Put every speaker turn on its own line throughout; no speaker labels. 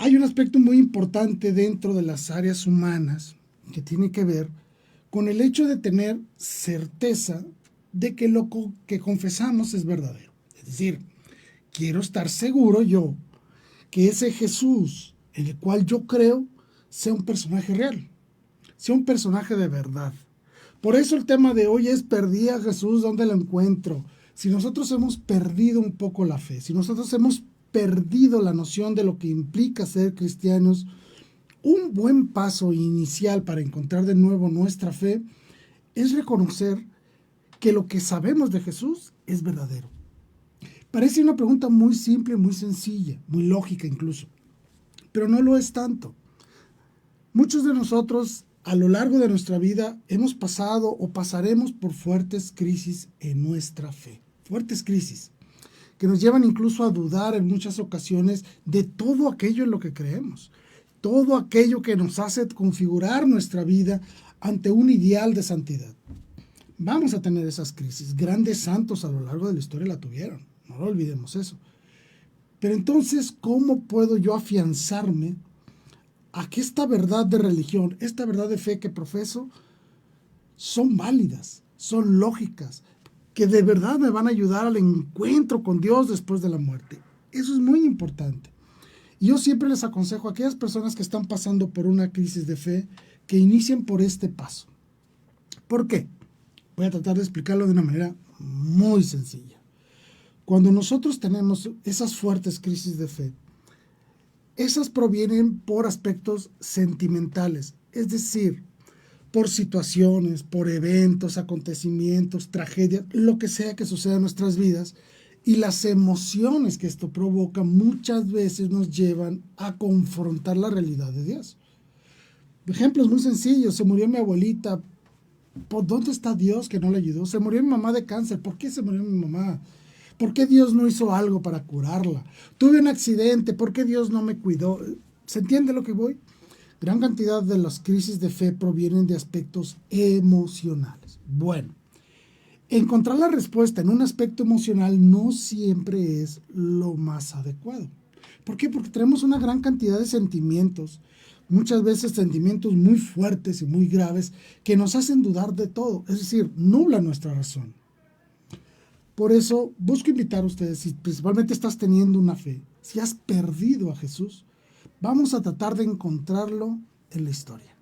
Hay un aspecto muy importante dentro de las áreas humanas que tiene que ver con el hecho de tener certeza de que lo que confesamos es verdadero. Es decir, quiero estar seguro yo que ese Jesús en el cual yo creo sea un personaje real, sea un personaje de verdad. Por eso el tema de hoy es: perdí a Jesús, ¿dónde lo encuentro? Si nosotros hemos perdido un poco la fe, si nosotros hemos perdido la noción de lo que implica ser cristianos, un buen paso inicial para encontrar de nuevo nuestra fe es reconocer que lo que sabemos de Jesús es verdadero. Parece una pregunta muy simple, muy sencilla, muy lógica incluso, pero no lo es tanto. Muchos de nosotros a lo largo de nuestra vida hemos pasado o pasaremos por fuertes crisis en nuestra fe, fuertes crisis que nos llevan incluso a dudar en muchas ocasiones de todo aquello en lo que creemos, todo aquello que nos hace configurar nuestra vida ante un ideal de santidad. Vamos a tener esas crisis. Grandes santos a lo largo de la historia la tuvieron, no lo olvidemos eso. Pero entonces, ¿cómo puedo yo afianzarme a que esta verdad de religión, esta verdad de fe que profeso, son válidas, son lógicas, que de verdad me van a ayudar al encuentro con Dios después de la muerte? Eso es muy importante. Y yo siempre les aconsejo a aquellas personas que están pasando por una crisis de fe que inicien por este paso. ¿Por qué? Voy a tratar de explicarlo de una manera muy sencilla. Cuando nosotros tenemos esas fuertes crisis de fe, esas provienen por aspectos sentimentales, es decir, por situaciones, por eventos, acontecimientos, tragedias, lo que sea que suceda en nuestras vidas, y las emociones que esto provoca muchas veces nos llevan a confrontar la realidad de Dios. Ejemplos muy sencillos: se murió mi abuelita, ¿por dónde está Dios que no le ayudó? Se murió mi mamá de cáncer, ¿por qué se murió mi mamá? ¿Por qué Dios no hizo algo para curarla? Tuve un accidente, ¿por qué Dios no me cuidó? ¿Se entiende lo que voy? Gran cantidad de las crisis de fe provienen de aspectos emocionales. Bueno, encontrar la respuesta en un aspecto emocional no siempre es lo más adecuado. ¿Por qué? Porque tenemos una gran cantidad de sentimientos, muchas veces sentimientos muy fuertes y muy graves que nos hacen dudar de todo, es decir, nublan nuestra razón. Por eso busco invitar a ustedes, si principalmente estás teniendo una fe, si has perdido a Jesús, vamos a tratar de encontrarlo en la historia.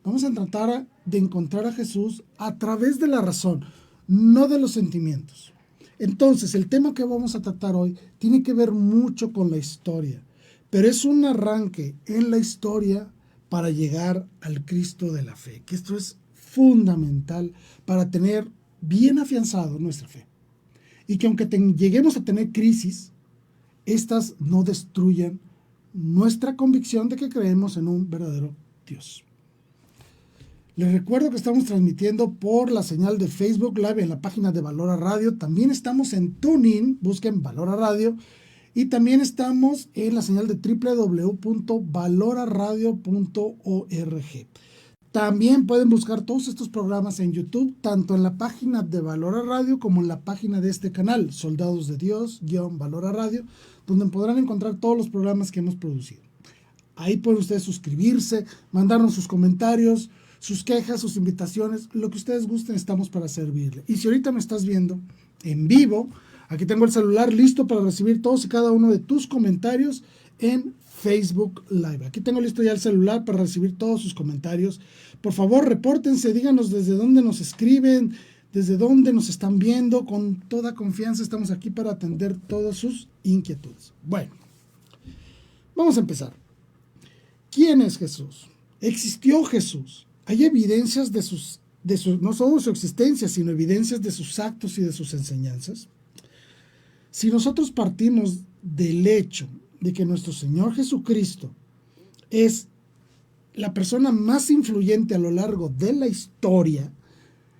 Vamos a tratar de encontrar a Jesús a través de la razón, no de los sentimientos. Entonces, el tema que vamos a tratar hoy tiene que ver mucho con la historia, pero es un arranque en la historia para llegar al Cristo de la fe, que esto es fundamental para tener bien afianzado nuestra fe. Y que aunque lleguemos a tener crisis, estas no destruyan nuestra convicción de que creemos en un verdadero Dios. Les recuerdo que estamos transmitiendo por la señal de Facebook Live en la página de Valora Radio. También estamos en TuneIn, busquen Valora Radio. Y también estamos en la señal de www.valoraradio.org. También pueden buscar todos estos programas en YouTube, tanto en la página de Valora Radio como en la página de este canal, Soldados de Dios-Valora Radio, donde podrán encontrar todos los programas que hemos producido. Ahí pueden ustedes suscribirse, mandarnos sus comentarios, sus quejas, sus invitaciones, lo que ustedes gusten, estamos para servirle. Y si ahorita me estás viendo en vivo, aquí tengo el celular listo para recibir todos y cada uno de tus comentarios en Facebook Live. Aquí tengo listo ya el celular para recibir todos sus comentarios. Por favor, repórtense, díganos desde dónde nos escriben, desde dónde nos están viendo. Con toda confianza estamos aquí para atender todas sus inquietudes. Bueno, vamos a empezar. ¿Quién es Jesús? ¿Existió Jesús? Hay evidencias de no solo su existencia, sino evidencias de sus actos y de sus enseñanzas. Si nosotros partimos del hecho de que nuestro Señor Jesucristo es la persona más influyente a lo largo de la historia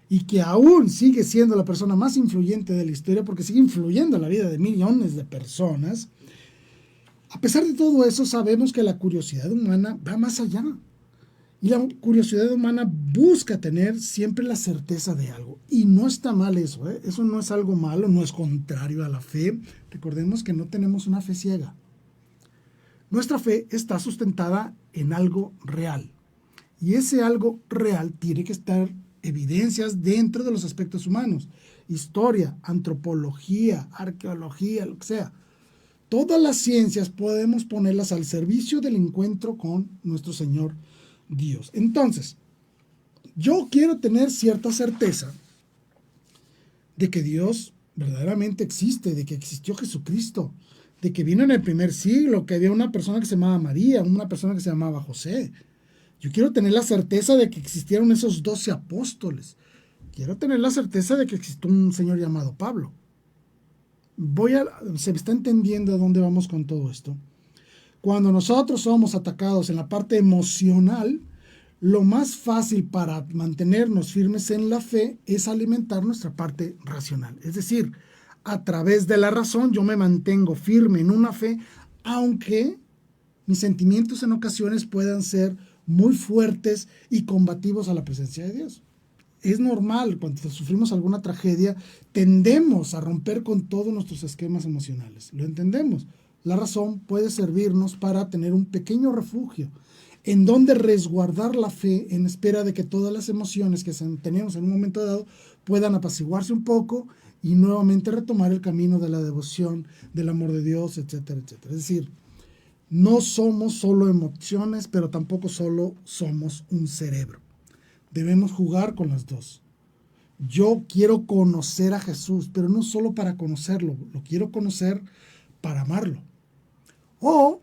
y que aún sigue siendo la persona más influyente de la historia porque sigue influyendo en la vida de millones de personas, a pesar de todo eso sabemos que la curiosidad humana va más allá. Y la curiosidad humana busca tener siempre la certeza de algo. Y no está mal eso, ¿eh? Eso no es algo malo, no es contrario a la fe. Recordemos que no tenemos una fe ciega. Nuestra fe está sustentada en algo real. Y ese algo real tiene que estar evidencias dentro de los aspectos humanos. Historia, antropología, arqueología, lo que sea. Todas las ciencias podemos ponerlas al servicio del encuentro con nuestro Señor Dios. Entonces, yo quiero tener cierta certeza de que Dios verdaderamente existe, de que existió Jesucristo, de que vino en el primer siglo, que había una persona que se llamaba María, una persona que se llamaba José. Yo quiero tener la certeza de que existieron esos 12 apóstoles. Quiero tener la certeza de que existió un señor llamado Pablo. ¿Se me está entendiendo a dónde vamos con todo esto? Cuando nosotros somos atacados en la parte emocional, lo más fácil para mantenernos firmes en la fe es alimentar nuestra parte racional. Es decir, a través de la razón yo me mantengo firme en una fe, aunque mis sentimientos en ocasiones puedan ser muy fuertes y combativos a la presencia de Dios. Es normal, cuando sufrimos alguna tragedia, tendemos a romper con todos nuestros esquemas emocionales. Lo entendemos. La razón puede servirnos para tener un pequeño refugio en donde resguardar la fe en espera de que todas las emociones que tenemos en un momento dado puedan apaciguarse un poco y nuevamente retomar el camino de la devoción, del amor de Dios, etcétera, etcétera. Es decir, no somos solo emociones, pero tampoco solo somos un cerebro. Debemos jugar con las dos. Yo quiero conocer a Jesús, pero no solo para conocerlo, lo quiero conocer para amarlo. O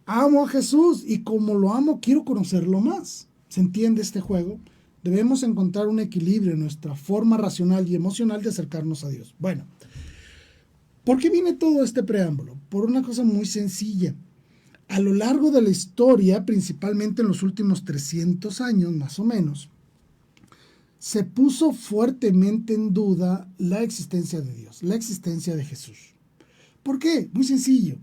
amo a Jesús y como lo amo, quiero conocerlo más. ¿Se entiende este juego? Debemos encontrar un equilibrio en nuestra forma racional y emocional de acercarnos a Dios. Bueno, ¿por qué viene todo este preámbulo? Por una cosa muy sencilla. A lo largo de la historia, principalmente en los últimos 300 años más o menos, se puso fuertemente en duda la existencia de Dios, la existencia de Jesús. ¿Por qué? Muy sencillo.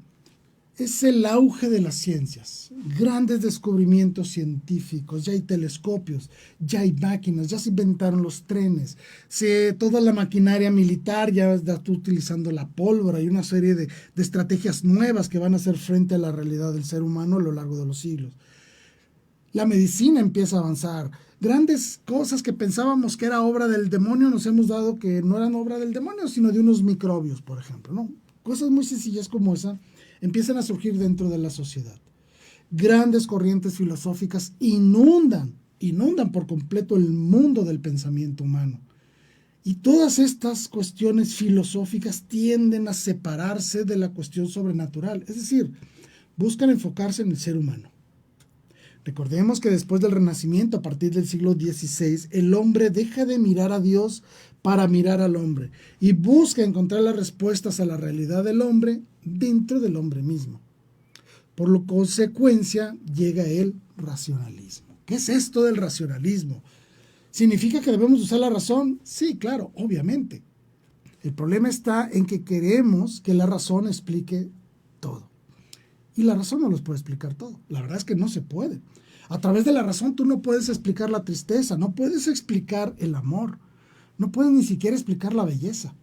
Es el auge de las ciencias, grandes descubrimientos científicos, ya hay telescopios, ya hay máquinas, ya se inventaron los trenes, toda la maquinaria militar ya está utilizando la pólvora y una serie de estrategias nuevas que van a hacer frente a la realidad del ser humano a lo largo de los siglos. La medicina empieza a avanzar, grandes cosas que pensábamos que era obra del demonio nos hemos dado que no eran obra del demonio, sino de unos microbios, por ejemplo, ¿no? Cosas muy sencillas como esa empiezan a surgir dentro de la sociedad. Grandes corrientes filosóficas inundan por completo el mundo del pensamiento humano. Y todas estas cuestiones filosóficas tienden a separarse de la cuestión sobrenatural, es decir, buscan enfocarse en el ser humano. Recordemos que después del Renacimiento, a partir del siglo XVI, el hombre deja de mirar a Dios para mirar al hombre y busca encontrar las respuestas a la realidad del hombre dentro del hombre mismo. Por lo consecuencia, llega el racionalismo. ¿Qué es esto del racionalismo? ¿Significa que debemos usar la razón? Sí, claro, obviamente. El problema está en que queremos que la razón explique todo. Y la razón no los puede explicar todo. La verdad es que no se puede. A través de la razón tú no puedes explicar la tristeza, no puedes explicar el amor, no puedes ni siquiera explicar la belleza.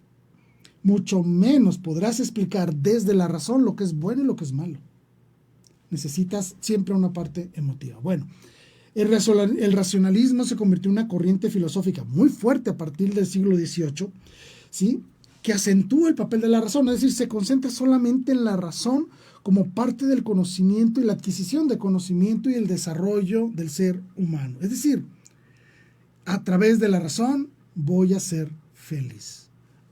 Mucho menos podrás explicar desde la razón lo que es bueno y lo que es malo. Necesitas siempre una parte emotiva. Bueno, el racionalismo se convirtió en una corriente filosófica muy fuerte a partir del siglo XVIII, ¿sí?, que acentúa el papel de la razón, es decir, se concentra solamente en la razón como parte del conocimiento y la adquisición de conocimiento y el desarrollo del ser humano. Es decir, a través de la razón voy a ser feliz.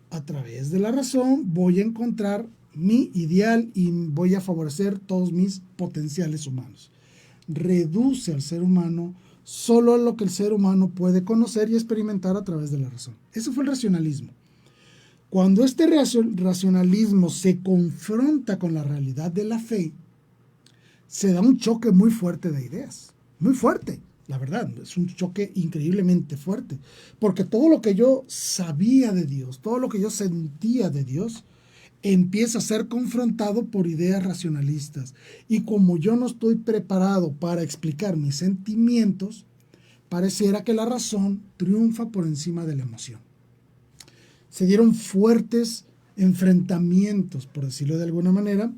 A través de la razón voy a encontrar mi ideal y voy a favorecer todos mis potenciales humanos. Reduce al ser humano solo a lo que el ser humano puede conocer y experimentar a través de la razón. Eso fue el racionalismo. Cuando este racionalismo se confronta con la realidad de la fe, se da un choque muy fuerte de ideas, muy fuerte, la verdad, es un choque increíblemente fuerte, porque todo lo que yo sabía de Dios, todo lo que yo sentía de Dios, empieza a ser confrontado por ideas racionalistas. Y como yo no estoy preparado para explicar mis sentimientos, pareciera que la razón triunfa por encima de la emoción. Se dieron fuertes enfrentamientos, por decirlo de alguna manera,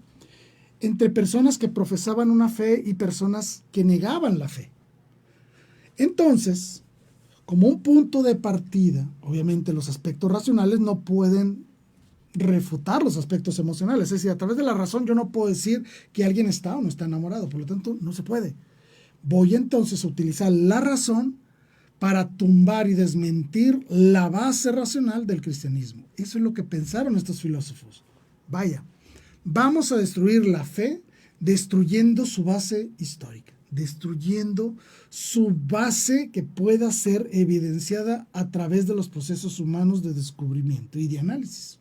entre personas que profesaban una fe y personas que negaban la fe. Entonces, como un punto de partida, obviamente los aspectos racionales no pueden refutar los aspectos emocionales. Es decir, a través de la razón yo no puedo decir que alguien está o no está enamorado, por lo tanto no se puede. Voy entonces a utilizar la razón para tumbar y desmentir la base racional del cristianismo. Eso es lo que pensaron estos filósofos. Vaya, vamos a destruir la fe destruyendo su base histórica, destruyendo su base que pueda ser evidenciada a través de los procesos humanos de descubrimiento y de análisis.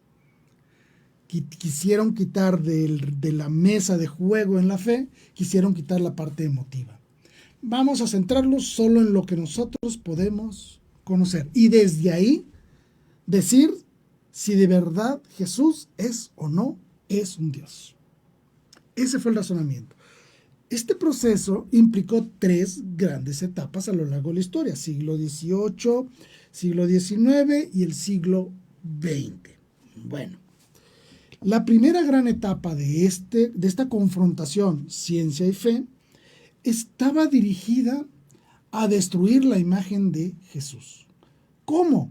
Quisieron quitar de la mesa de juego en la fe, quisieron quitar la parte emotiva. Vamos a centrarnos solo en lo que nosotros podemos conocer y desde ahí decir si de verdad Jesús es o no es un Dios. Ese fue el razonamiento. Este proceso implicó 3 grandes etapas a lo largo de la historia: siglo XVIII, siglo XIX y el siglo XX. Bueno, la primera gran etapa de esta confrontación ciencia y fe estaba dirigida a destruir la imagen de Jesús. ¿Cómo?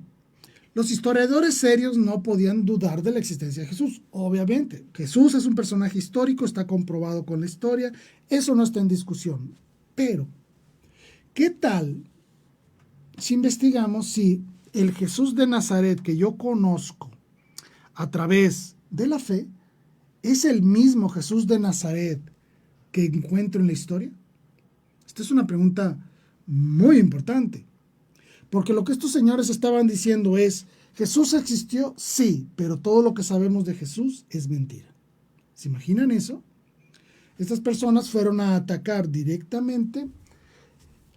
Los historiadores serios no podían dudar de la existencia de Jesús. Obviamente, Jesús es un personaje histórico, está comprobado con la historia, eso no está en discusión. Pero, ¿qué tal si investigamos si el Jesús de Nazaret que yo conozco a través de la fe es el mismo Jesús de Nazaret que encuentro en la historia? Esta es una pregunta muy importante, porque lo que estos señores estaban diciendo es: ¿Jesús existió? Sí, pero todo lo que sabemos de Jesús es mentira. ¿Se imaginan eso? Estas personas fueron a atacar directamente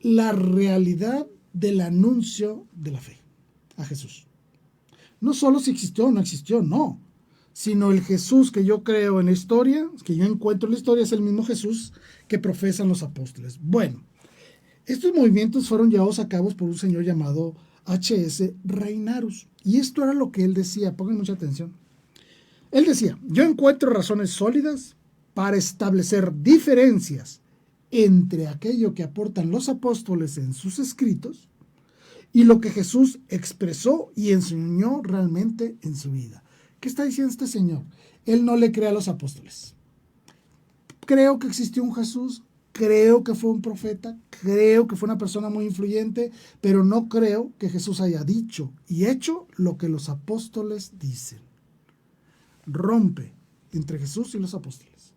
la realidad del anuncio de la fe a Jesús. No solo si existió o no existió, no, sino el Jesús que yo creo en la historia, que yo encuentro en la historia, es el mismo Jesús que profesan los apóstoles. Bueno, estos movimientos fueron llevados a cabo por un señor llamado H.S. Reinarus. Y esto era lo que él decía, pongan mucha atención. Él decía: yo encuentro razones sólidas para establecer diferencias entre aquello que aportan los apóstoles en sus escritos y lo que Jesús expresó y enseñó realmente en su vida. ¿Qué está diciendo este señor? Él no le cree a los apóstoles. Creo que existió un Jesús, creo que fue un profeta, creo que fue una persona muy influyente, pero no creo que Jesús haya dicho y hecho lo que los apóstoles dicen. Rompe entre Jesús y los apóstoles.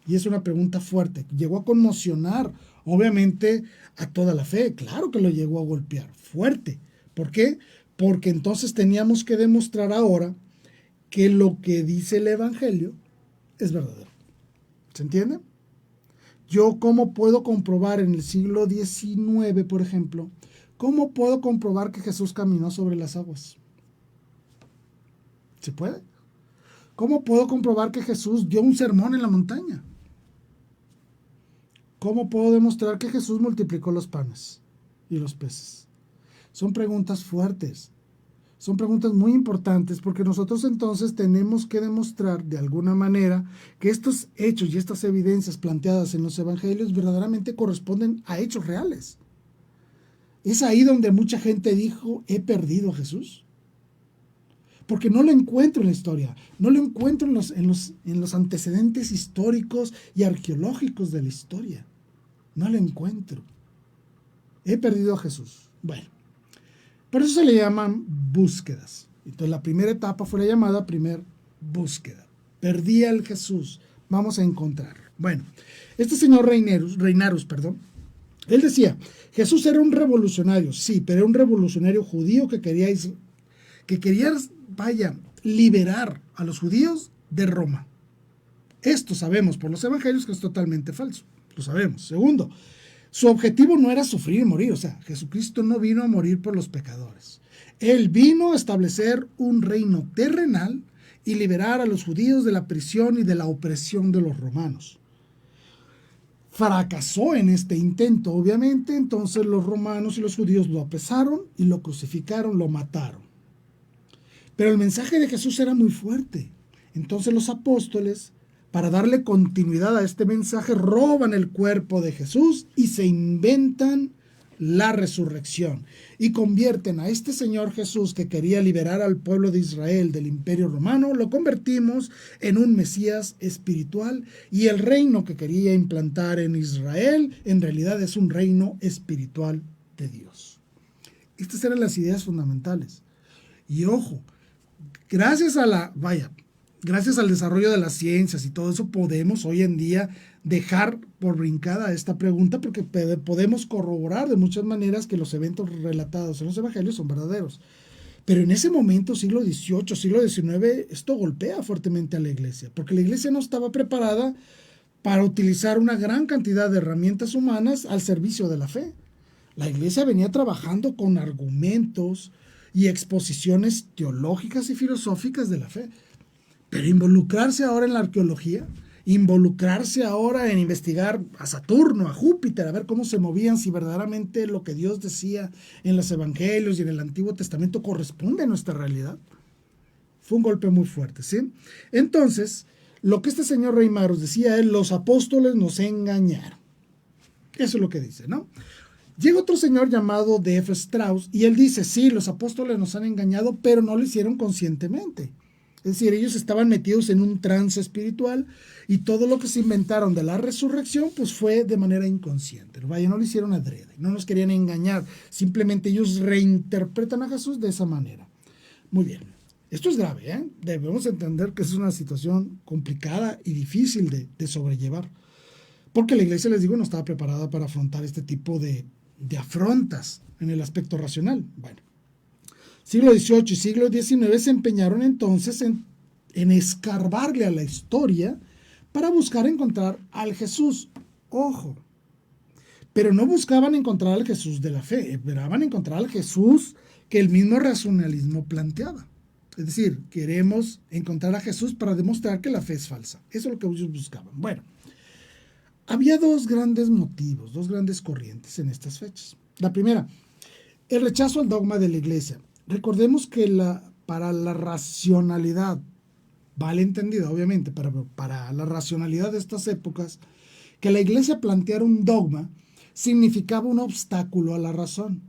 Y es una pregunta fuerte. Llegó a conmocionar, obviamente, a toda la fe. Claro que lo llegó a golpear fuerte. ¿Por qué? Porque entonces teníamos que demostrar ahora que lo que dice el Evangelio es verdadero. ¿Se entiende? Yo, ¿cómo puedo comprobar en el siglo XIX, por ejemplo, cómo puedo comprobar que Jesús caminó sobre las aguas? ¿Se puede? ¿Cómo puedo comprobar que Jesús dio un sermón en la montaña? ¿Cómo puedo demostrar que Jesús multiplicó los panes y los peces? Son preguntas fuertes. Son preguntas muy importantes porque nosotros entonces tenemos que demostrar de alguna manera que estos hechos y estas evidencias planteadas en los evangelios verdaderamente corresponden a hechos reales. Es ahí donde mucha gente dijo: he perdido a Jesús. Porque no lo encuentro en la historia, no lo encuentro en los antecedentes históricos y arqueológicos de la historia. No lo encuentro. He perdido a Jesús. Bueno. Por eso se le llaman búsquedas. Entonces la primera etapa fue la llamada primer búsqueda. Perdí al Jesús, vamos a encontrarlo. Bueno, este señor Reinarus, él decía: Jesús era un revolucionario, sí, pero era un revolucionario judío que quería liberar a los judíos de Roma. Esto sabemos por los evangelios que es totalmente falso, lo sabemos. Segundo, su objetivo no era sufrir y morir, o sea, Jesucristo no vino a morir por los pecadores. Él vino a establecer un reino terrenal y liberar a los judíos de la prisión y de la opresión de los romanos. Fracasó en este intento, obviamente, entonces los romanos y los judíos lo apresaron y lo crucificaron, lo mataron. Pero el mensaje de Jesús era muy fuerte. Entonces los apóstoles para darle continuidad a este mensaje, roban el cuerpo de Jesús y se inventan la resurrección y convierten a este Señor Jesús que quería liberar al pueblo de Israel del imperio romano, lo convertimos en un Mesías espiritual, y el reino que quería implantar en Israel en realidad es un reino espiritual de Dios. Estas eran las ideas fundamentales. Y ojo, gracias al desarrollo de las ciencias y todo eso, podemos hoy en día dejar por brincada esta pregunta, porque podemos corroborar de muchas maneras que los eventos relatados en los evangelios son verdaderos. Pero en ese momento, siglo XVIII, siglo XIX, esto golpea fuertemente a la iglesia, porque la iglesia no estaba preparada para utilizar una gran cantidad de herramientas humanas al servicio de la fe. La iglesia venía trabajando con argumentos y exposiciones teológicas y filosóficas de la fe. Pero involucrarse ahora en la arqueología, involucrarse ahora en investigar a Saturno, a Júpiter, a ver cómo se movían, si verdaderamente lo que Dios decía en los evangelios y en el Antiguo Testamento corresponde a nuestra realidad, fue un golpe muy fuerte, ¿sí? Entonces, lo que este señor Reimarus decía es: los apóstoles nos engañaron. Eso es lo que dice, ¿no? Llega otro señor llamado D.F. Strauss y él dice: sí, los apóstoles nos han engañado, pero no lo hicieron conscientemente. Es decir, ellos estaban metidos en un trance espiritual y todo lo que se inventaron de la resurrección pues fue de manera inconsciente. Vaya, no lo hicieron adrede, no nos querían engañar, simplemente ellos reinterpretan a Jesús de esa manera. Muy bien, esto es grave, ¿eh? Debemos entender que es una situación complicada y difícil de sobrellevar, porque la iglesia, les digo, no estaba preparada para afrontar este tipo de afrontas en el aspecto racional. Bueno. Siglo XVIII y siglo XIX se empeñaron entonces en escarbarle a la historia para buscar encontrar al Jesús. Ojo, pero no buscaban encontrar al Jesús de la fe, esperaban encontrar al Jesús que el mismo racionalismo planteaba. Es decir, queremos encontrar a Jesús para demostrar que la fe es falsa. Eso es lo que ellos buscaban. Bueno, había dos grandes motivos, dos grandes corrientes en estas fechas. La primera, el rechazo al dogma de la iglesia. Recordemos que para la racionalidad, vale entendido obviamente, para la racionalidad de estas épocas, que la iglesia planteara un dogma significaba un obstáculo a la razón,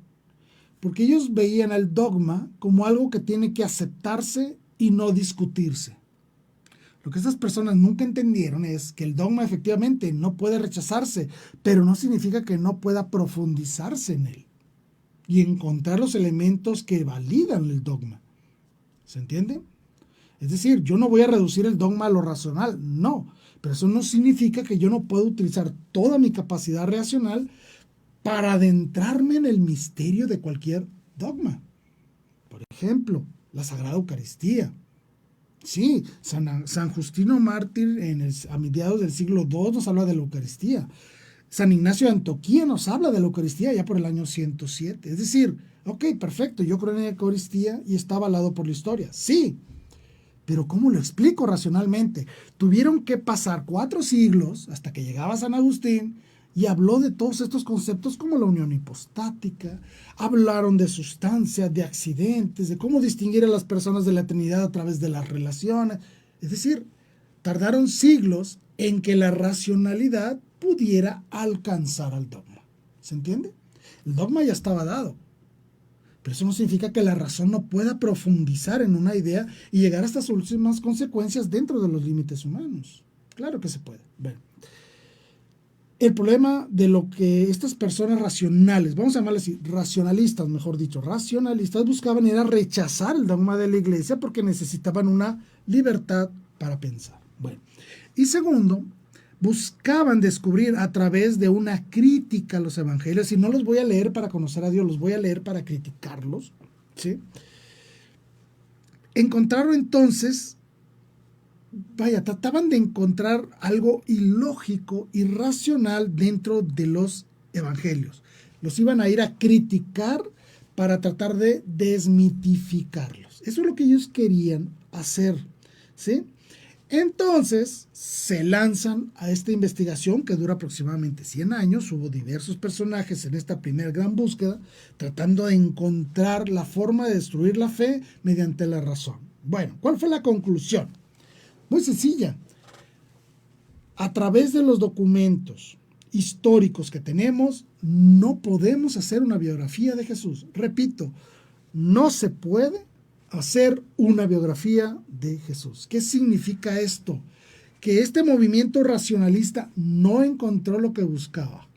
porque ellos veían el dogma como algo que tiene que aceptarse y no discutirse. Lo que estas personas nunca entendieron es que el dogma efectivamente no puede rechazarse, pero no significa que no pueda profundizarse en él y encontrar los elementos que validan el dogma. ¿Se entiende? Es decir, yo no voy a reducir el dogma a lo racional, no, pero eso no significa que yo no pueda utilizar toda mi capacidad racional para adentrarme en el misterio de cualquier dogma. Por ejemplo, la Sagrada Eucaristía. Sí, San Justino Mártir a mediados del siglo II nos habla de la Eucaristía. San Ignacio de Antioquía nos habla de la Eucaristía ya por el año 107. Es decir, ok, perfecto, yo creo en la Eucaristía y está avalado por la historia. Sí, pero ¿cómo lo explico racionalmente? Tuvieron que pasar 4 siglos hasta que llegaba San Agustín y habló de todos estos conceptos como la unión hipostática. Hablaron de sustancia, de accidentes, de cómo distinguir a las personas de la Trinidad a través de las relaciones. Es decir, tardaron siglos en que la racionalidad pudiera alcanzar al dogma. ¿Se entiende? El dogma ya estaba dado, pero eso no significa que la razón no pueda profundizar en una idea y llegar hasta sus últimas consecuencias dentro de los límites humanos. Claro que se puede. Bueno, el problema de lo que estas personas racionales, vamos a llamarles así, racionalistas, mejor dicho, racionalistas, buscaban era rechazar el dogma de la iglesia porque necesitaban una libertad para pensar. Bueno, y segundo, buscaban descubrir a través de una crítica a los evangelios, y no los voy a leer para conocer a Dios, los voy a leer para criticarlos, ¿sí? Encontraron entonces, trataban de encontrar algo ilógico, irracional dentro de los evangelios. Los iban a ir a criticar para tratar de desmitificarlos. Eso es lo que ellos querían hacer, ¿sí? Entonces se lanzan a esta investigación que dura aproximadamente 100 años. Hubo diversos personajes en esta primera gran búsqueda tratando de encontrar la forma de destruir la fe mediante la razón. Bueno, ¿cuál fue la conclusión? Muy sencilla. A través de los documentos históricos que tenemos, no podemos hacer una biografía de Jesús. Repito, no se puede hacer una biografía de Jesús. ¿Qué significa esto? Que este movimiento racionalista no encontró lo que buscaba.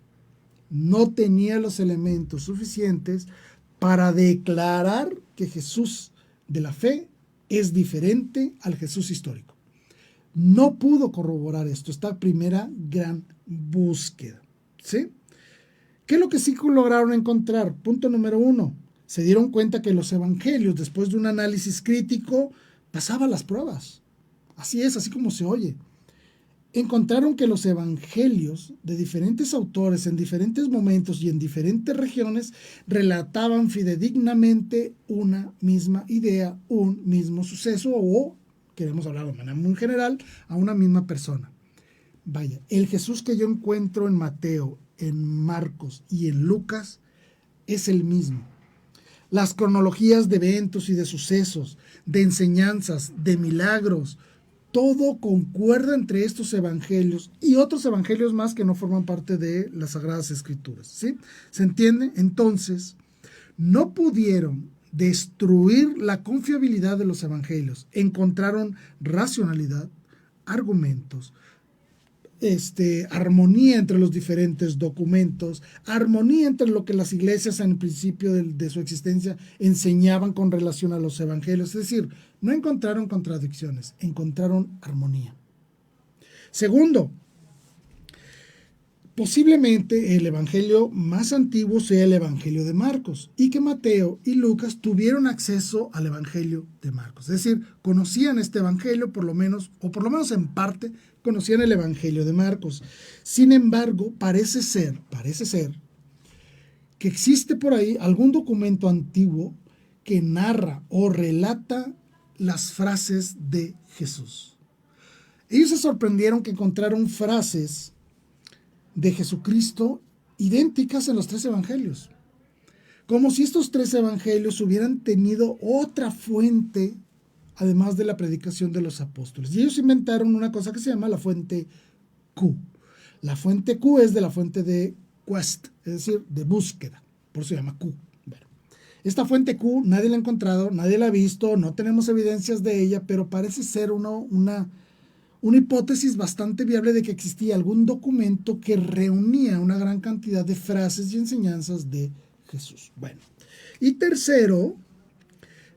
No tenía los elementos suficientes para declarar que Jesús de la fe es diferente al Jesús histórico. No pudo corroborar esto, esta primera gran búsqueda, ¿sí? ¿Qué es lo que sí lograron encontrar? Punto número 1. Se dieron cuenta que los evangelios, después de un análisis crítico, pasaban las pruebas. Así es, así como se oye. Encontraron que los evangelios de diferentes autores en diferentes momentos y en diferentes regiones relataban fidedignamente una misma idea, un mismo suceso o, queremos hablar de manera muy general, a una misma persona. Vaya, el Jesús que yo encuentro en Mateo, en Marcos y en Lucas es el mismo. Las cronologías de eventos y de sucesos, de enseñanzas, de milagros, todo concuerda entre estos evangelios y otros evangelios más que no forman parte de las Sagradas Escrituras, ¿sí? ¿Se entiende? Entonces, no pudieron destruir la confiabilidad de los evangelios. Encontraron racionalidad, argumentos, armonía entre los diferentes documentos, armonía entre lo que las iglesias en el principio de su existencia enseñaban con relación a los evangelios. Es decir, no encontraron contradicciones, encontraron armonía. Segundo, posiblemente el evangelio más antiguo sea el evangelio de Marcos y que Mateo y Lucas tuvieron acceso al evangelio de Marcos. Es decir, conocían este evangelio por lo menos en parte, conocían el evangelio de Marcos. Sin embargo, parece ser que existe por ahí algún documento antiguo que narra o relata las frases de Jesús. Ellos se sorprendieron que encontraron frases de Jesucristo idénticas en los 3 evangelios, como si estos 3 evangelios hubieran tenido otra fuente además de la predicación de los apóstoles. Y ellos inventaron una cosa que se llama la fuente Q. La fuente Q es de la fuente de quest, es decir, de búsqueda, por eso se llama Q. Bueno, esta fuente Q nadie la ha encontrado, nadie la ha visto, no tenemos evidencias de ella, pero parece ser una hipótesis bastante viable de que existía algún documento que reunía una gran cantidad de frases y enseñanzas de Jesús. Bueno, y tercero,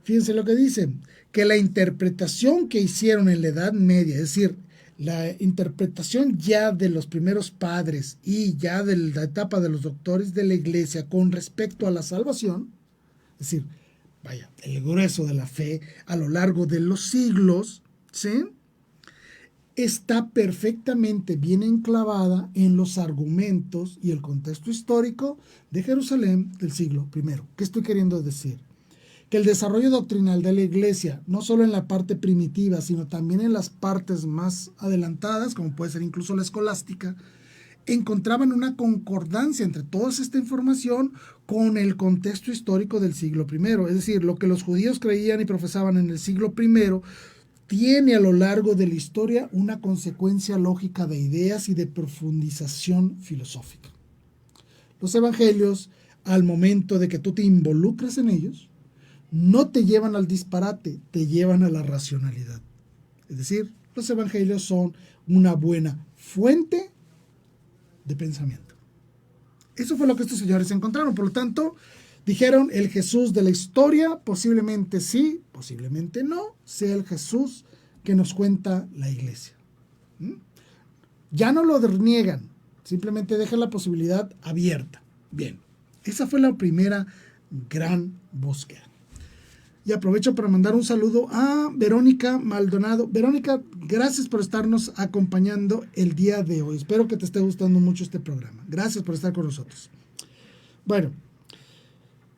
fíjense lo que dice, que la interpretación que hicieron en la Edad Media, es decir, la interpretación ya de los primeros padres y ya de la etapa de los doctores de la iglesia con respecto a la salvación, es decir, vaya, el grueso de la fe a lo largo de los siglos, ¿sí?, está perfectamente bien enclavada en los argumentos y el contexto histórico de Jerusalén del siglo I. ¿Qué estoy queriendo decir? Que el desarrollo doctrinal de la iglesia, no solo en la parte primitiva, sino también en las partes más adelantadas, como puede ser incluso la escolástica, encontraban una concordancia entre toda esta información con el contexto histórico del siglo I. Es decir, lo que los judíos creían y profesaban en el siglo I tiene a lo largo de la historia una consecuencia lógica de ideas y de profundización filosófica. Los evangelios, al momento de que tú te involucras en ellos, no te llevan al disparate, te llevan a la racionalidad. Es decir, los evangelios son una buena fuente de pensamiento. Eso fue lo que estos señores encontraron. Por lo tanto, dijeron, el Jesús de la historia, posiblemente sí, posiblemente no, sea el Jesús que nos cuenta la iglesia. Ya no lo niegan, simplemente dejan la posibilidad abierta. Bien, esa fue la primera gran búsqueda. Y aprovecho para mandar un saludo a Verónica Maldonado. Verónica, gracias por estarnos acompañando el día de hoy. Espero que te esté gustando mucho este programa. Gracias por estar con nosotros. Bueno,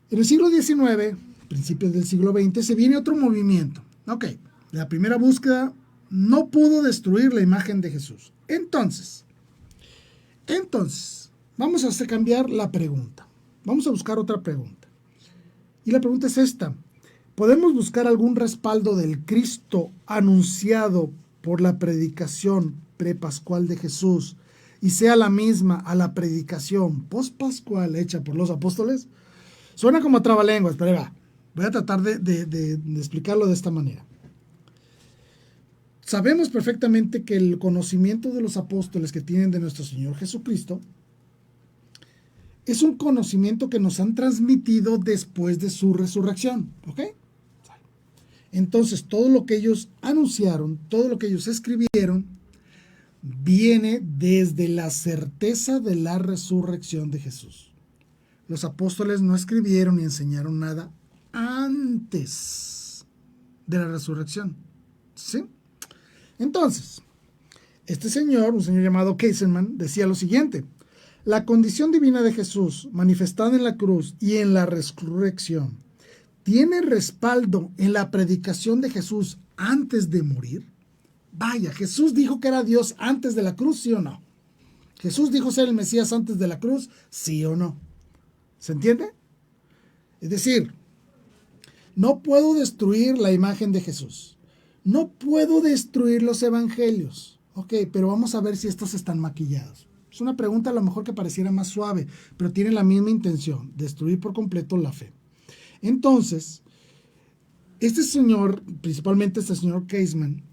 en el siglo XIX, principios del siglo XX, se viene otro movimiento. Ok, la primera búsqueda no pudo destruir la imagen de Jesús. Entonces, vamos a cambiar la pregunta. Vamos a buscar otra pregunta. Y la pregunta es esta. ¿Podemos buscar algún respaldo del Cristo anunciado por la predicación prepascual de Jesús y sea la misma a la predicación pospascual hecha por los apóstoles? Suena como trabalenguas, pero va. Voy a tratar de explicarlo de esta manera. Sabemos perfectamente que el conocimiento de los apóstoles que tienen de nuestro Señor Jesucristo es un conocimiento que nos han transmitido después de su resurrección, ¿ok? Entonces, todo lo que ellos anunciaron, todo lo que ellos escribieron, viene desde la certeza de la resurrección de Jesús. Los apóstoles no escribieron ni enseñaron nada antes de la resurrección, ¿sí? Entonces, este señor, un señor llamado Käsemann, decía lo siguiente: la condición divina de Jesús, manifestada en la cruz y en la resurrección, ¿tiene respaldo en la predicación de Jesús antes de morir? Vaya, ¿Jesús dijo que era Dios antes de la cruz, sí o no? ¿Jesús dijo ser el Mesías antes de la cruz, sí o no? ¿Se entiende? Es decir, no puedo destruir la imagen de Jesús. No puedo destruir los evangelios. Ok, pero vamos a ver si estos están maquillados. Es una pregunta a lo mejor que pareciera más suave, pero tiene la misma intención: destruir por completo la fe. Entonces, este señor, principalmente este señor Käsemann,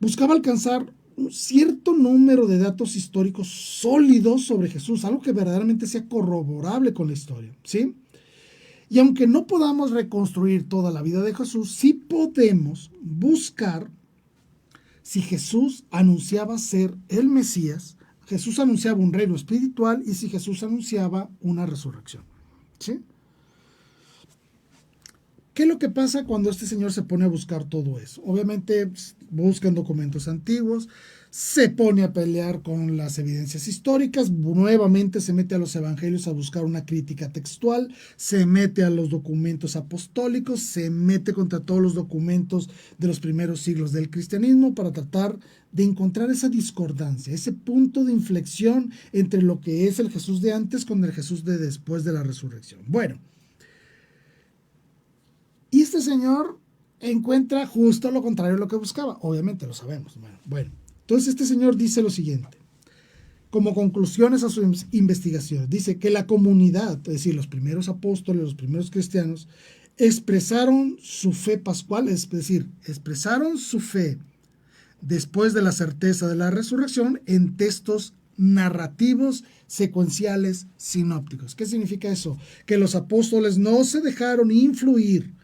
buscaba alcanzar un cierto número de datos históricos sólidos sobre Jesús, algo que verdaderamente sea corroborable con la historia, ¿sí? Y aunque no podamos reconstruir toda la vida de Jesús, sí podemos buscar si Jesús anunciaba ser el Mesías, Jesús anunciaba un reino espiritual y si Jesús anunciaba una resurrección, ¿sí? ¿Qué es lo que pasa cuando este señor se pone a buscar todo eso? Obviamente busca en documentos antiguos, se pone a pelear con las evidencias históricas, nuevamente se mete a los evangelios a buscar una crítica textual, se mete a los documentos apostólicos, se mete contra todos los documentos de los primeros siglos del cristianismo para tratar de encontrar esa discordancia, ese punto de inflexión entre lo que es el Jesús de antes con el Jesús de después de la resurrección. Bueno, y este señor encuentra justo lo contrario de lo que buscaba. Obviamente lo sabemos. Bueno, entonces este señor dice lo siguiente, como conclusiones a sus investigaciones. Dice que la comunidad, es decir, los primeros apóstoles, los primeros cristianos, expresaron su fe pascual, es decir, expresaron su fe después de la certeza de la resurrección en textos narrativos, secuenciales, sinópticos. ¿Qué significa eso? Que los apóstoles no se dejaron influir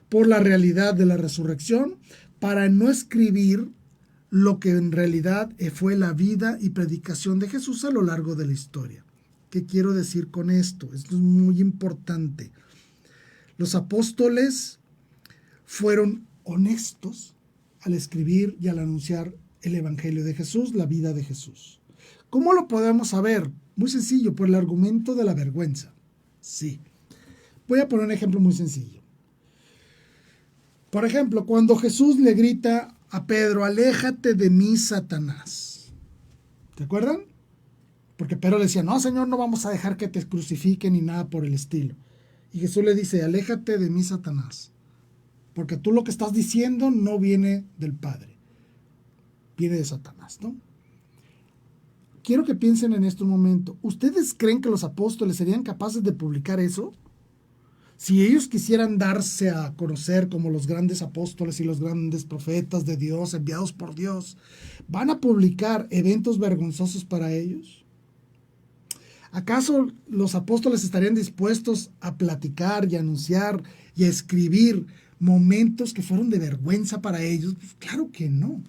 por la realidad de la resurrección para no escribir lo que en realidad fue la vida y predicación de Jesús a lo largo de la historia. ¿Qué quiero decir con esto? Esto es muy importante. Los apóstoles fueron honestos al escribir y al anunciar el Evangelio de Jesús, la vida de Jesús. ¿Cómo lo podemos saber? Muy sencillo, por el argumento de la vergüenza. Sí. Voy a poner un ejemplo muy sencillo. Por ejemplo, cuando Jesús le grita a Pedro: aléjate de mí, Satanás. ¿Te acuerdan? Porque Pedro le decía: no, Señor, no vamos a dejar que te crucifiquen ni nada por el estilo. Y Jesús le dice: aléjate de mí, Satanás, porque tú lo que estás diciendo no viene del Padre, viene de Satanás, ¿no? Quiero que piensen en esto un momento. ¿Ustedes creen que los apóstoles serían capaces de publicar eso? Si ellos quisieran darse a conocer como los grandes apóstoles y los grandes profetas de Dios, enviados por Dios, ¿van a publicar eventos vergonzosos para ellos? ¿Acaso los apóstoles estarían dispuestos a platicar y a anunciar y a escribir momentos que fueron de vergüenza para ellos? Pues claro que no.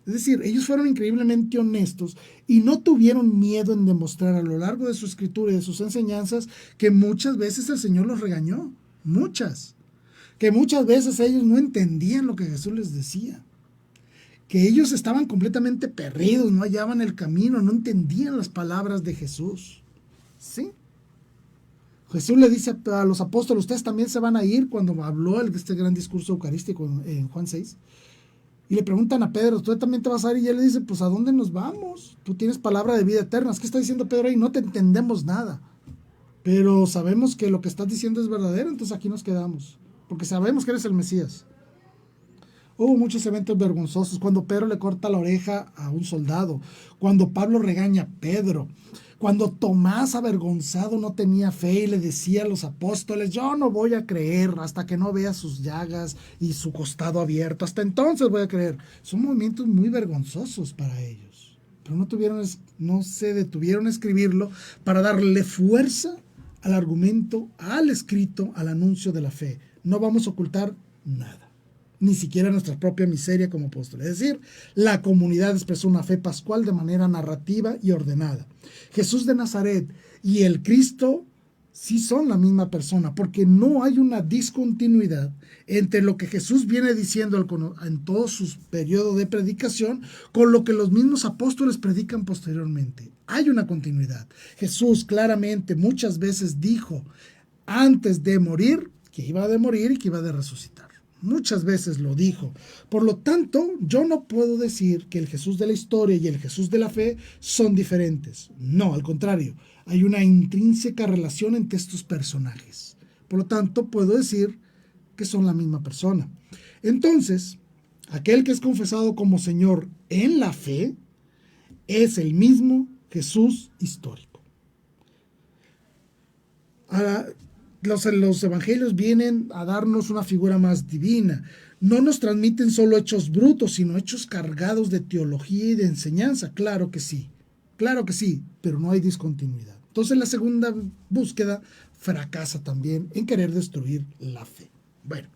Es decir, ellos fueron increíblemente honestos y no tuvieron miedo en demostrar a lo largo de su escritura y de sus enseñanzas que muchas veces el Señor los regañó. Que muchas veces ellos no entendían lo que Jesús les decía. Que ellos estaban completamente perdidos, no hallaban el camino, no entendían las palabras de Jesús. ¿Sí? Jesús le dice a los apóstoles: ustedes también se van a ir, cuando habló este gran discurso eucarístico en Juan 6. Y le preguntan a Pedro: ¿tú también te vas a ir? Y él le dice: pues ¿a dónde nos vamos? Tú tienes palabra de vida eterna. ¿Qué está diciendo Pedro ahí? No te entendemos nada. Pero sabemos que lo que estás diciendo es verdadero, entonces aquí nos quedamos. Porque sabemos que eres el Mesías. Hubo muchos eventos vergonzosos, cuando Pedro le corta la oreja a un soldado, cuando Pablo regaña a Pedro, cuando Tomás avergonzado no tenía fe y le decía a los apóstoles, yo no voy a creer hasta que no vea sus llagas y su costado abierto, hasta entonces voy a creer. Son momentos muy vergonzosos para ellos, pero no se detuvieron a escribirlo para darle fuerza al argumento, al escrito, al anuncio de la fe. No vamos a ocultar nada, ni siquiera nuestra propia miseria como apóstoles. Es decir, la comunidad expresó una fe pascual de manera narrativa y ordenada. Jesús de Nazaret y el Cristo sí son la misma persona, porque no hay una discontinuidad entre lo que Jesús viene diciendo en todo su periodo de predicación con lo que los mismos apóstoles predican posteriormente. Hay una continuidad. Jesús claramente muchas veces dijo antes de morir que iba a morir y que iba a resucitar. Muchas veces lo dijo. Por lo tanto, yo no puedo decir que el Jesús de la historia y el Jesús de la fe son diferentes. No, al contrario, hay una intrínseca relación entre estos personajes. Por lo tanto, puedo decir que son la misma persona. Entonces, aquel que es confesado como Señor en la fe es el mismo Jesús histórico. Ahora, los evangelios vienen a darnos una figura más divina. No nos transmiten solo hechos brutos, sino hechos cargados de teología y de enseñanza. Claro que sí, pero no hay discontinuidad. Entonces la segunda búsqueda fracasa también en querer destruir la fe. Bueno,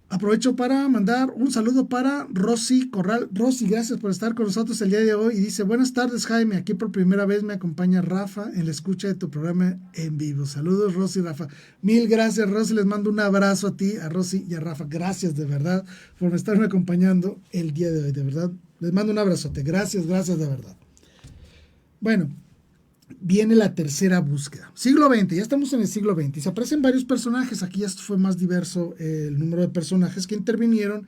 aprovecho para mandar un saludo para Rosy Corral. Rosy, gracias por estar con nosotros el día de hoy. Y dice, buenas tardes, Jaime. Aquí por primera vez me acompaña Rafa en la escucha de tu programa en vivo. Saludos, Rosy y Rafa. Mil gracias, Rosy. Les mando un abrazo a ti, a Rosy y a Rafa. Gracias de verdad por estarme acompañando el día de hoy. De verdad, les mando un abrazote. Gracias de verdad. Bueno, viene la tercera búsqueda. Siglo XX, ya estamos en el siglo XX y se aparecen varios personajes. Aquí ya fue más diverso el número de personajes que intervinieron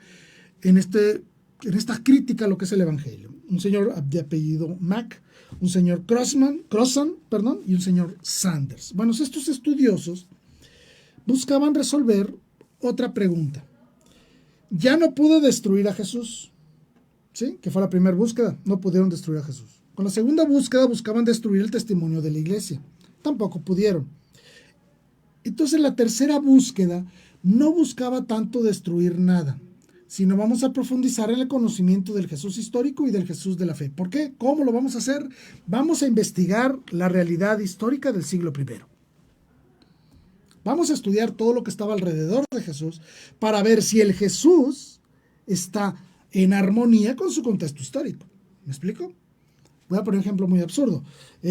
en esta crítica a lo que es el Evangelio. Un señor de apellido Mack, un señor Crossan, y un señor Sanders. Bueno, estos estudiosos buscaban resolver otra pregunta. Ya no pudo destruir a Jesús, ¿sí? Que fue la primera búsqueda, no pudieron destruir a Jesús. Con la segunda búsqueda buscaban destruir el testimonio de la iglesia. Tampoco pudieron. Entonces la tercera búsqueda no buscaba tanto destruir nada, sino vamos a profundizar en el conocimiento del Jesús histórico y del Jesús de la fe. ¿Por qué? ¿Cómo lo vamos a hacer? Vamos a investigar la realidad histórica del siglo I. Vamos a estudiar todo lo que estaba alrededor de Jesús para ver si el Jesús está en armonía con su contexto histórico. ¿Me explico? Voy a poner un ejemplo muy absurdo. No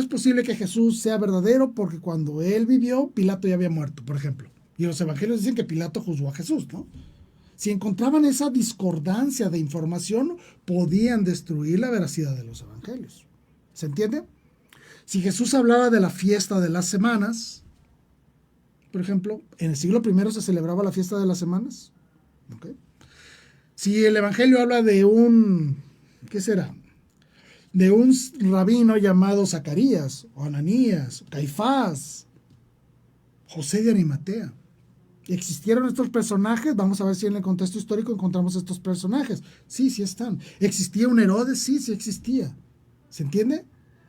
es posible que Jesús sea verdadero porque cuando él vivió, Pilato ya había muerto, por ejemplo. Y los evangelios dicen que Pilato juzgó a Jesús, ¿no? Si encontraban esa discordancia de información, podían destruir la veracidad de los evangelios. ¿Se entiende? Si Jesús hablaba de la fiesta de las semanas, por ejemplo, en el siglo I se celebraba la fiesta de las semanas. ¿Okay? Si el evangelio habla de ¿qué será? De un rabino llamado Zacarías, o Ananías, Caifás, José de Arimatea. ¿Existieron estos personajes? Vamos a ver si en el contexto histórico encontramos estos personajes. Sí están. ¿Existía un Herodes? Sí existía. ¿Se entiende?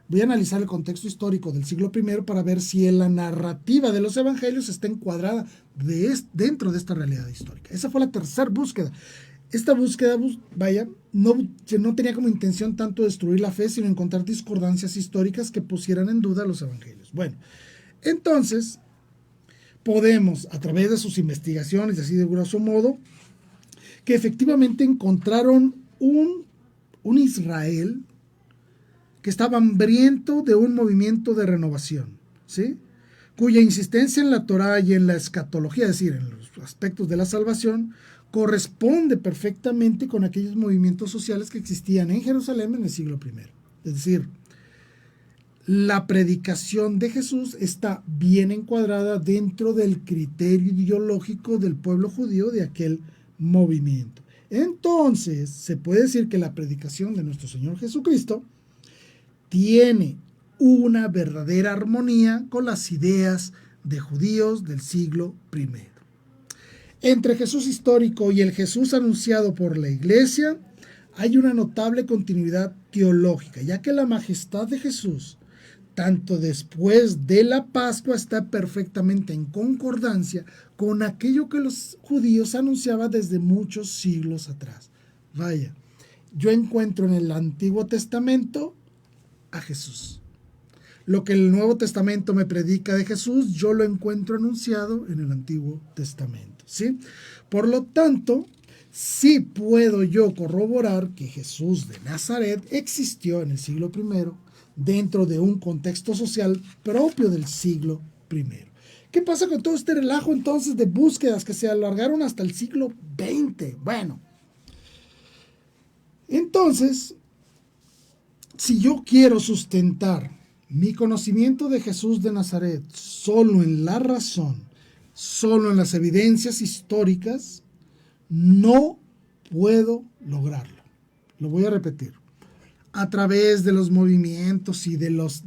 Voy a analizar el contexto histórico del siglo I para ver si en la narrativa de los evangelios está encuadrada dentro de esta realidad histórica. Esa fue la tercera búsqueda. Esta búsqueda, no tenía como intención tanto destruir la fe, sino encontrar discordancias históricas que pusieran en duda los evangelios. Bueno, entonces podemos, a través de sus investigaciones, así de grosso modo, que efectivamente encontraron un Israel que estaba hambriento de un movimiento de renovación, ¿sí? Cuya insistencia en la Torá y en la escatología, es decir, en los aspectos de la salvación, corresponde perfectamente con aquellos movimientos sociales que existían en Jerusalén en el siglo I. Es decir, la predicación de Jesús está bien encuadrada dentro del criterio ideológico del pueblo judío de aquel movimiento. Entonces, se puede decir que la predicación de nuestro Señor Jesucristo tiene una verdadera armonía con las ideas de judíos del siglo I. Entre Jesús histórico y el Jesús anunciado por la Iglesia hay una notable continuidad teológica, ya que la majestad de Jesús, tanto después de la Pascua, está perfectamente en concordancia con aquello que los judíos anunciaban desde muchos siglos atrás. Vaya, yo encuentro en el Antiguo Testamento a Jesús. Lo que el Nuevo Testamento me predica de Jesús, yo lo encuentro anunciado en el Antiguo Testamento, ¿sí? Por lo tanto, sí puedo yo corroborar que Jesús de Nazaret existió en el siglo I dentro de un contexto social propio del siglo I. ¿Qué pasa con todo este relajo entonces de búsquedas que se alargaron hasta el siglo XX? Bueno, entonces, si yo quiero sustentar mi conocimiento de Jesús de Nazaret solo en la razón, solo en las evidencias históricas, no puedo lograrlo. Lo voy a repetir. A través de los movimientos y de los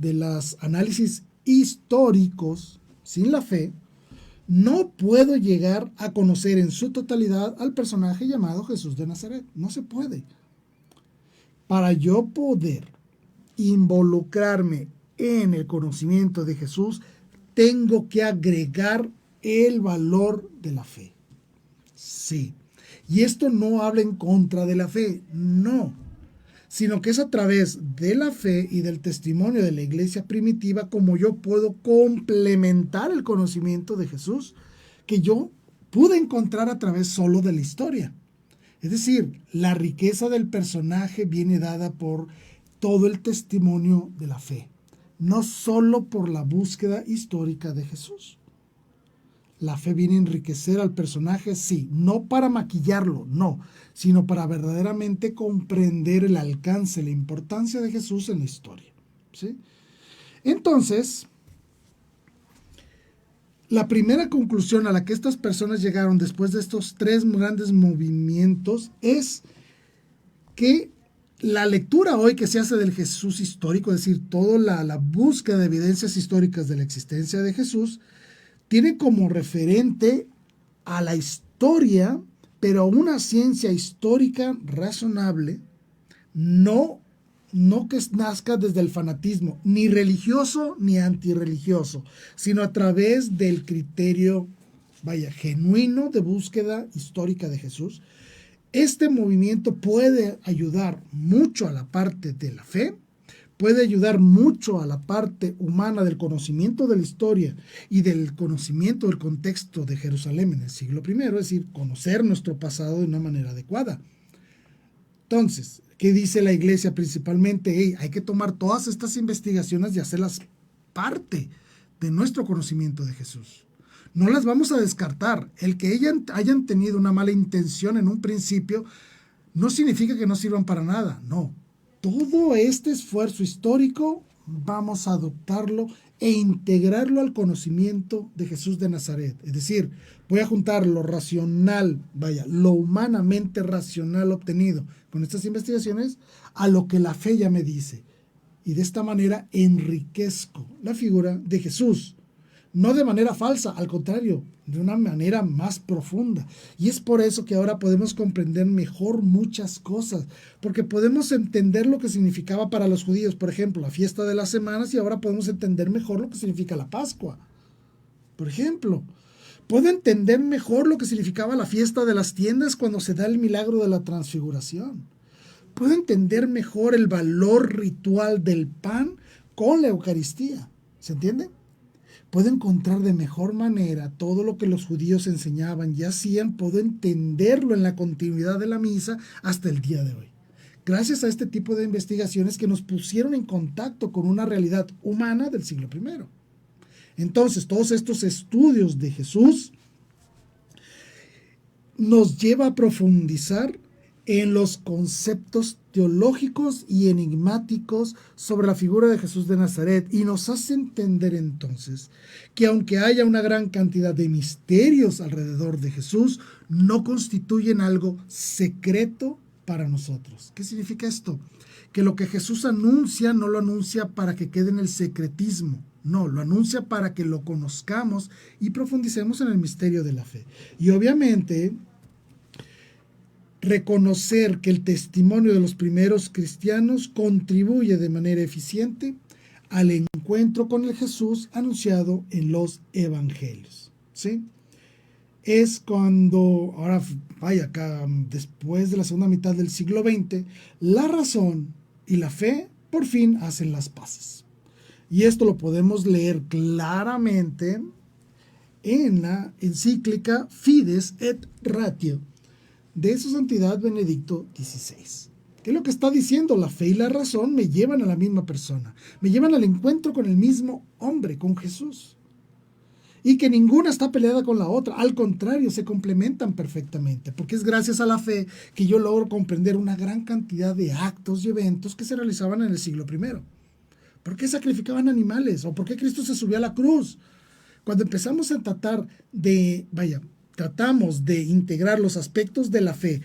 análisis históricos, sin la fe, no puedo llegar a conocer en su totalidad al personaje llamado Jesús de Nazaret. No se puede. Para yo poder involucrarme en el conocimiento de Jesús, tengo que agregar el valor de la fe. Sí. Y esto no habla en contra de la fe, no, sino que es a través de la fe y del testimonio de la iglesia primitiva como yo puedo complementar el conocimiento de Jesús que yo pude encontrar a través solo de la historia. Es decir, la riqueza del personaje viene dada por todo el testimonio de la fe, no solo por la búsqueda histórica de Jesús. La fe viene a enriquecer al personaje, sí, no para maquillarlo, no, sino para verdaderamente comprender el alcance, la importancia de Jesús en la historia, ¿sí? Entonces, la primera conclusión a la que estas personas llegaron después de estos tres grandes movimientos es que la lectura hoy que se hace del Jesús histórico, es decir, toda la búsqueda de evidencias históricas de la existencia de Jesús, tiene como referente a la historia, pero a una ciencia histórica razonable, no que nazca desde el fanatismo, ni religioso ni antirreligioso, sino a través del criterio, genuino de búsqueda histórica de Jesús. Este movimiento puede ayudar mucho a la parte de la fe, puede ayudar mucho a la parte humana del conocimiento de la historia y del conocimiento del contexto de Jerusalén en el siglo I, es decir, conocer nuestro pasado de una manera adecuada. Entonces, ¿qué dice la iglesia principalmente? Hay que tomar todas estas investigaciones y hacerlas parte de nuestro conocimiento de Jesús. No las vamos a descartar. El que hayan tenido una mala intención en un principio no significa que no sirvan para nada, no. Todo este esfuerzo histórico vamos a adoptarlo e integrarlo al conocimiento de Jesús de Nazaret. Es decir, voy a juntar lo racional, lo humanamente racional obtenido con estas investigaciones a lo que la fe ya me dice. Y de esta manera enriquezco la figura de Jesús. No de manera falsa, al contrario, de una manera más profunda. Y es por eso que ahora podemos comprender mejor muchas cosas, porque podemos entender lo que significaba para los judíos, por ejemplo, la fiesta de las semanas, y ahora podemos entender mejor lo que significa la Pascua. Por ejemplo, puedo entender mejor lo que significaba la fiesta de las tiendas cuando se da el milagro de la transfiguración. Puedo entender mejor el valor ritual del pan con la Eucaristía. ¿Se entiende? Puedo encontrar de mejor manera todo lo que los judíos enseñaban y hacían, puedo entenderlo en la continuidad de la misa hasta el día de hoy. Gracias a este tipo de investigaciones que nos pusieron en contacto con una realidad humana del siglo I. Entonces, todos estos estudios de Jesús nos lleva a profundizar en los conceptos teológicos y enigmáticos sobre la figura de Jesús de Nazaret y nos hace entender entonces que aunque haya una gran cantidad de misterios alrededor de Jesús, no constituyen algo secreto para nosotros. ¿Qué significa esto? Que lo que Jesús anuncia no lo anuncia para que quede en el secretismo, No, lo anuncia para que lo conozcamos y profundicemos en el misterio de la fe. Y obviamente, reconocer que el testimonio de los primeros cristianos contribuye de manera eficiente al encuentro con el Jesús anunciado en los evangelios, ¿sí? Es cuando, ahora vaya acá, después de la segunda mitad del siglo XX, la razón y la fe por fin hacen las paces. Y esto lo podemos leer claramente en la encíclica Fides et Ratio de su santidad Benedicto XVI. ¿Qué es lo que está diciendo? La fe y la razón me llevan a la misma persona, me llevan al encuentro con el mismo hombre, con Jesús. Y que ninguna está peleada con la otra, al contrario, se complementan perfectamente, porque es gracias a la fe que yo logro comprender una gran cantidad de actos y eventos que se realizaban en el siglo I. ¿Por qué sacrificaban animales? ¿O por qué Cristo se subió a la cruz? Cuando empezamos a tratamos de integrar los aspectos de la fe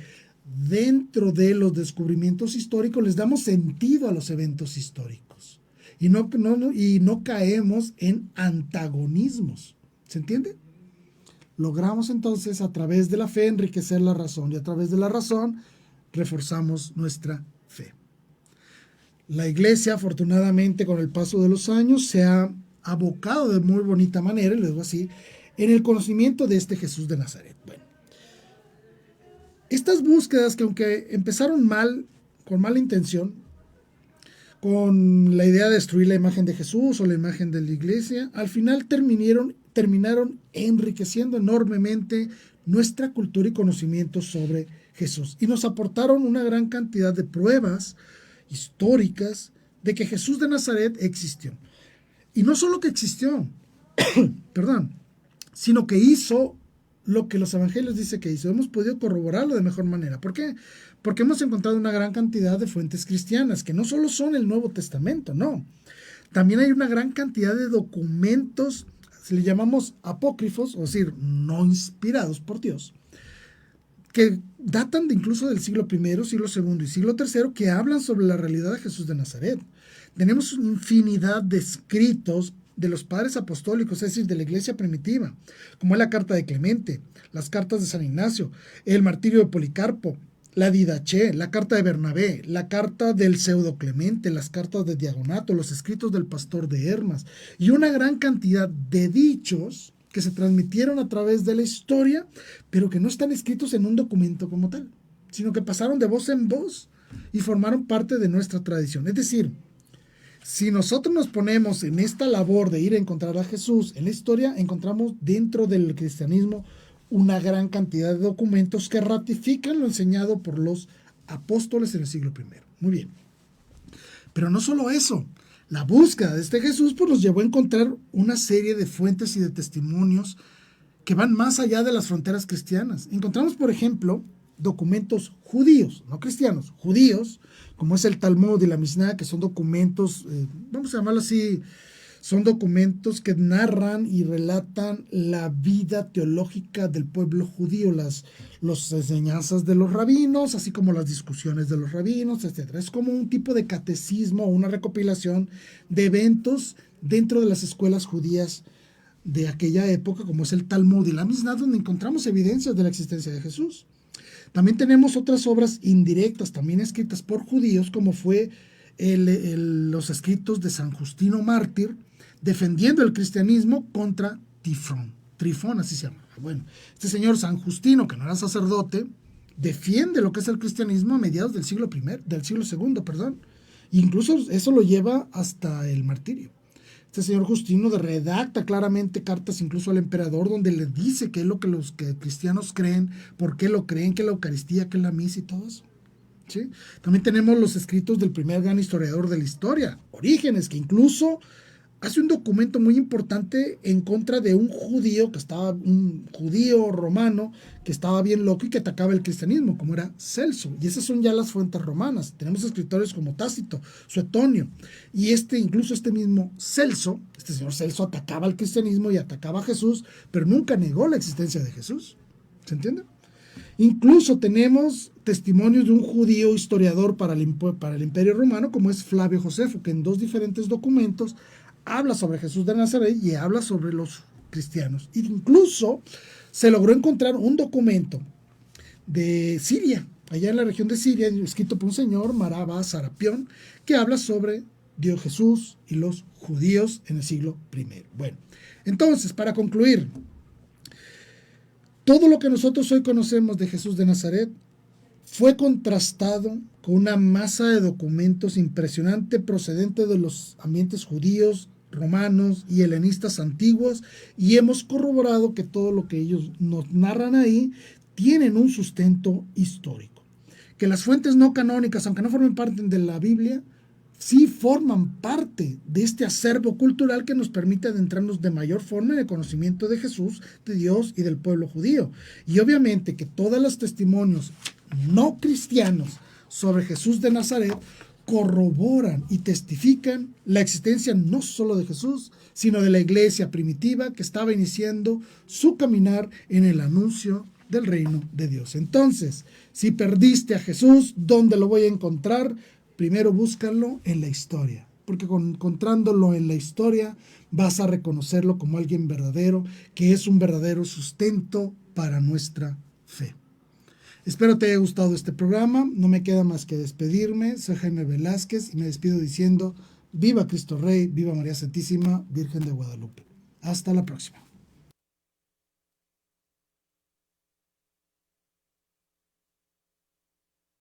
dentro de los descubrimientos históricos, les damos sentido a los eventos históricos y no caemos en antagonismos. ¿Se entiende? Logramos entonces a través de la fe enriquecer la razón y a través de la razón reforzamos nuestra fe. La Iglesia, afortunadamente, con el paso de los años, se ha abocado de muy bonita manera, les digo así, en el conocimiento de este Jesús de Nazaret. Bueno, estas búsquedas que aunque empezaron mal, con mala intención, con la idea de destruir la imagen de Jesús o la imagen de la Iglesia, al final terminaron enriqueciendo enormemente nuestra cultura y conocimiento sobre Jesús. Y nos aportaron una gran cantidad de pruebas históricas de que Jesús de Nazaret existió. Y no solo que existió, sino que hizo lo que los evangelios dicen que hizo. Hemos podido corroborarlo de mejor manera. ¿Por qué? Porque hemos encontrado una gran cantidad de fuentes cristianas, que no solo son el Nuevo Testamento, no. También hay una gran cantidad de documentos, se le llamamos apócrifos, o decir, no inspirados por Dios, que datan incluso del siglo I, siglo II y siglo III, que hablan sobre la realidad de Jesús de Nazaret. Tenemos una infinidad de escritos de los padres apostólicos, es decir, de la iglesia primitiva, como es la carta de Clemente, las cartas de San Ignacio, el martirio de Policarpo, la Didaché, la carta de Bernabé, la carta del pseudo Clemente, las cartas de Diagonato, los escritos del pastor de Hermas, y una gran cantidad de dichos que se transmitieron a través de la historia, pero que no están escritos en un documento como tal, sino que pasaron de voz en voz y formaron parte de nuestra tradición. Es decir, si nosotros nos ponemos en esta labor de ir a encontrar a Jesús en la historia, encontramos dentro del cristianismo una gran cantidad de documentos que ratifican lo enseñado por los apóstoles en el siglo I. Muy bien. Pero no solo eso. La búsqueda de este Jesús pues, nos llevó a encontrar una serie de fuentes y de testimonios que van más allá de las fronteras cristianas. Encontramos, por ejemplo, documentos judíos, no cristianos, judíos, como es el Talmud y la Mishnah, que son documentos, vamos a llamarlo así, son documentos que narran y relatan la vida teológica del pueblo judío, las enseñanzas de los rabinos, así como las discusiones de los rabinos, etc. Es como un tipo de catecismo o una recopilación de eventos dentro de las escuelas judías de aquella época, como es el Talmud y la Mishnah, donde encontramos evidencias de la existencia de Jesús. También tenemos otras obras indirectas, también escritas por judíos, como fue los escritos de San Justino Mártir, defendiendo el cristianismo contra Trifón, así se llama. Bueno, este señor San Justino, que no era sacerdote, defiende lo que es el cristianismo a mediados del siglo II. Incluso eso lo lleva hasta el martirio. Este señor Justino redacta claramente cartas incluso al emperador donde le dice qué es lo que los cristianos creen, por qué lo creen, que la Eucaristía, que la misa y todo eso. ¿Sí? También tenemos los escritos del primer gran historiador de la historia, Orígenes, que incluso hace un documento muy importante en contra de un judío romano que estaba bien loco y que atacaba el cristianismo, como era Celso. Y esas son ya las fuentes romanas. Tenemos escritores como Tácito, Suetonio, y incluso este mismo Celso, este señor Celso atacaba al cristianismo y atacaba a Jesús, pero nunca negó la existencia de Jesús. ¿Se entiende? Incluso tenemos testimonios de un judío historiador para el Imperio Romano, como es Flavio Josefo, que en dos diferentes documentos habla sobre Jesús de Nazaret y habla sobre los cristianos. Incluso se logró encontrar un documento de Siria, allá en la región de Siria, escrito por un señor, Maraba Sarapión, que habla sobre Dios Jesús y los judíos en el siglo I. Bueno, entonces, para concluir, todo lo que nosotros hoy conocemos de Jesús de Nazaret fue contrastado con una masa de documentos impresionante procedente de los ambientes judíos, romanos y helenistas antiguos, y hemos corroborado que todo lo que ellos nos narran ahí tienen un sustento histórico. Que las fuentes no canónicas, aunque no formen parte de la Biblia, sí forman parte de este acervo cultural que nos permite adentrarnos de mayor forma en el conocimiento de Jesús, de Dios y del pueblo judío. Y obviamente que todos los testimonios no cristianos sobre Jesús de Nazaret corroboran y testifican la existencia no solo de Jesús, sino de la iglesia primitiva que estaba iniciando su caminar en el anuncio del reino de Dios. Entonces, si perdiste a Jesús, ¿dónde lo voy a encontrar? Primero búscalo en la historia, porque encontrándolo en la historia vas a reconocerlo como alguien verdadero, que es un verdadero sustento para nuestra fe. Espero te haya gustado este programa. No me queda más que despedirme. Soy Jaime Velázquez y me despido diciendo: viva Cristo Rey, viva María Santísima, Virgen de Guadalupe. Hasta la próxima.